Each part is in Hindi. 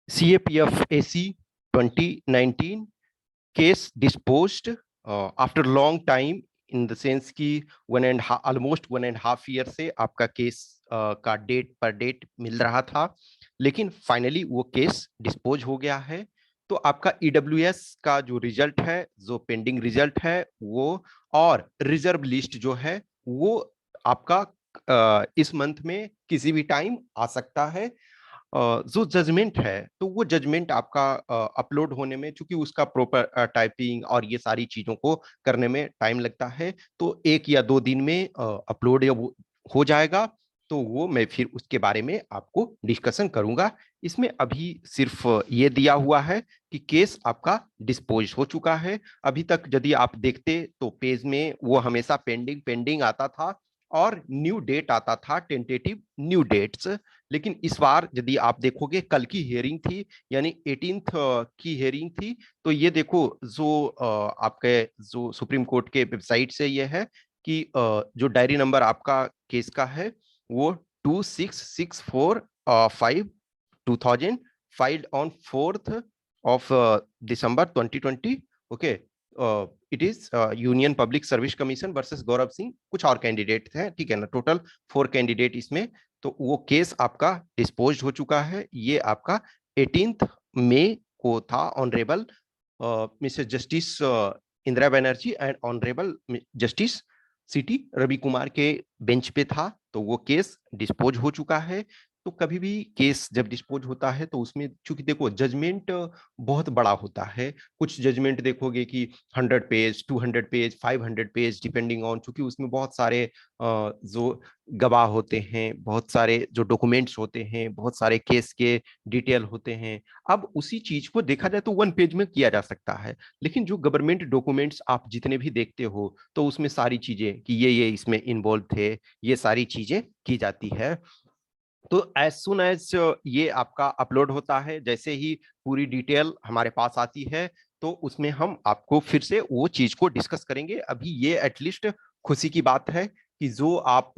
CAPF AC 2019 case disposed after long time, in the sense कि ऑलमोस्ट 1.5 ईयर से आपका केस का डेट पर डेट मिल रहा था, लेकिन फाइनली वो केस डिस्पोज हो गया है। तो आपका EWS का जो रिजल्ट है, जो पेंडिंग रिजल्ट है वो, और रिजर्व लिस्ट जो है वो आपका इस मंथ में किसी भी टाइम आ सकता है। जो जजमेंट है तो वो जजमेंट आपका अपलोड होने में, चूंकि उसका प्रॉपर टाइपिंग और ये सारी चीजों को करने में टाइम लगता है, तो 1 या 2 दिन में अपलोड हो जाएगा। तो वो मैं फिर उसके बारे में आपको डिस्कशन करूंगा। इसमें अभी सिर्फ ये दिया हुआ है कि केस आपका डिस्पोज हो चुका है। अभी तक यदि आप देखते तो पेज में वो हमेशा पेंडिंग पेंडिंग आता था और न्यू डेट आता था, टेंटेटिव न्यू डेट्स। लेकिन इस बार यदि आप देखोगे, कल की हियरिंग थी, यानी 18th की हियरिंग थी। तो ये देखो, जो आपके जो सुप्रीम कोर्ट के वेबसाइट से ये है कि जो डायरी नंबर आपका केस का है वो 2664/5/2000, filed on 4th of December 2020। Okay, it is union public service commission versus Gaurav Singh, कुछ और कैंडिडेट हैं, ठीक है ना, टोटल 4 कैंडिडेट इसमें। तो वो केस आपका डिस्पोज हो चुका है। ये आपका 18th मई को था। Honourable Mrs justice Indira Banerjee and honourable justice CT Ravi Kumar के बेंच पे था। तो वो केस डिस्पोज हो चुका है। तो कभी भी केस जब डिस्पोज होता है तो उसमें चूंकि देखो जजमेंट बहुत बड़ा होता है। कुछ जजमेंट देखोगे कि 100 page, 200 page, 500 page, depending on, चूंकि उसमें बहुत सारे जो गवाह होते हैं, बहुत सारे जो डॉक्यूमेंट्स होते हैं, बहुत सारे केस के डिटेल होते हैं। अब उसी चीज को देखा जाए तो 1 पेज में किया जा सकता है, लेकिन जो गवर्नमेंट डॉक्यूमेंट्स आप जितने भी देखते हो तो उसमें सारी चीजें कि ये इसमें इन्वॉल्व थे, ये सारी चीजें की जाती है। तो एज सुन एज ये आपका अपलोड होता है, जैसे ही पूरी डिटेल हमारे पास आती है तो उसमें हम आपको फिर से वो चीज को डिस्कस करेंगे। अभी ये एटलीस्ट खुशी की बात है कि जो आप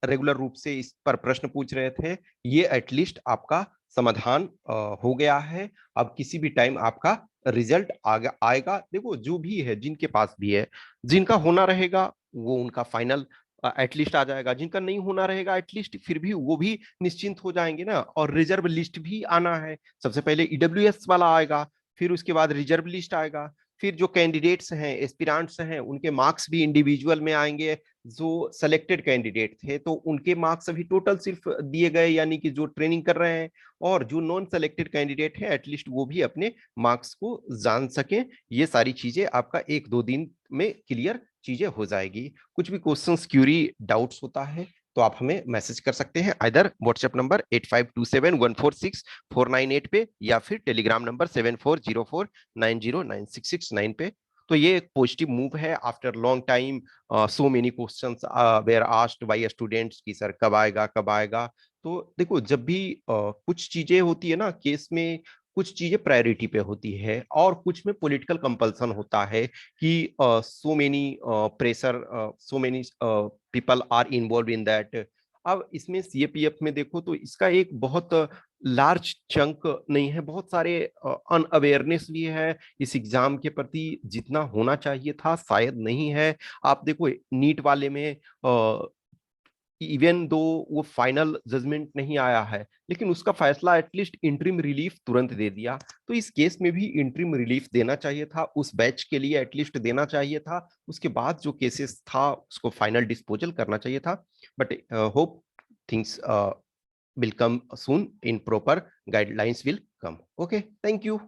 रेगुलर रूप से इस पर प्रश्न पूछ रहे थे, ये एटलीस्ट आपका समाधान हो गया है। अब किसी भी टाइम आपका रिजल्ट आएगा। देखो, जो भी है, जिनके पास भी है, जिनका होना रहेगा वो उनका फाइनल एटलीस्ट आ जाएगा, जिनका नहीं होना रहेगा एटलीस्ट फिर भी वो भी निश्चिंत हो जाएंगे ना। और रिजर्व लिस्ट भी आना है, सबसे पहले EWS वाला आएगा, फिर उसके बाद रिजर्व लिस्ट आएगा, फिर जो कैंडिडेट्स हैं, एस्पिरेंट्स हैं, उनके मार्क्स भी इंडिविजुअल में आएंगे। जो सेलेक्टेड कैंडिडेट थे तो उनके मार्क्स अभी टोटल सिर्फ दिए गए, यानी कि जो ट्रेनिंग कर रहे हैं, और जो नॉन सेलेक्टेड कैंडिडेट है एटलीस्ट वो भी अपने मार्क्स को जान सके। ये सारी चीजें आपका 1-2 दिन में क्लियर चीजें हो जाएगी। कुछ भी क्वेश्चंस, क्यूरी, डाउट्स होता है तो आप हमें मैसेज कर सकते हैं, इधर व्हाट्सएप नंबर 8527146498 पे, या फिर टेलीग्राम नंबर 7404909669 पे। तो ये एक पॉजिटिव मूव है। After long time so many questions were asked by students कि सर कब आएगा कब आएगा। तो देखो, जब भी कुछ चीजें होती है ना केस में, कुछ चीजें प्रायोरिटी पे होती है और कुछ में पॉलिटिकल कंपल्सन होता है कि so many pressure, so many people are involve in that. अब इसमें CAPF में देखो तो इसका एक बहुत लार्ज चंक नहीं है, बहुत सारे अनअवेयरनेस भी है इस एग्जाम के प्रति, जितना होना चाहिए था शायद नहीं है। आप देखो नीट वाले में इवन दो वो फाइनल जजमेंट नहीं आया है, लेकिन उसका फैसला एटलीस्ट इंटरिम रिलीफ तुरंत दे दिया। तो इस केस में भी इंटरिम रिलीफ देना चाहिए था, उस बैच के लिए एटलीस्ट देना चाहिए था। उसके बाद जो केसेस था उसको फाइनल डिस्पोजल करना चाहिए था। But hope things will come soon in proper guidelines will come. Okay, thank you.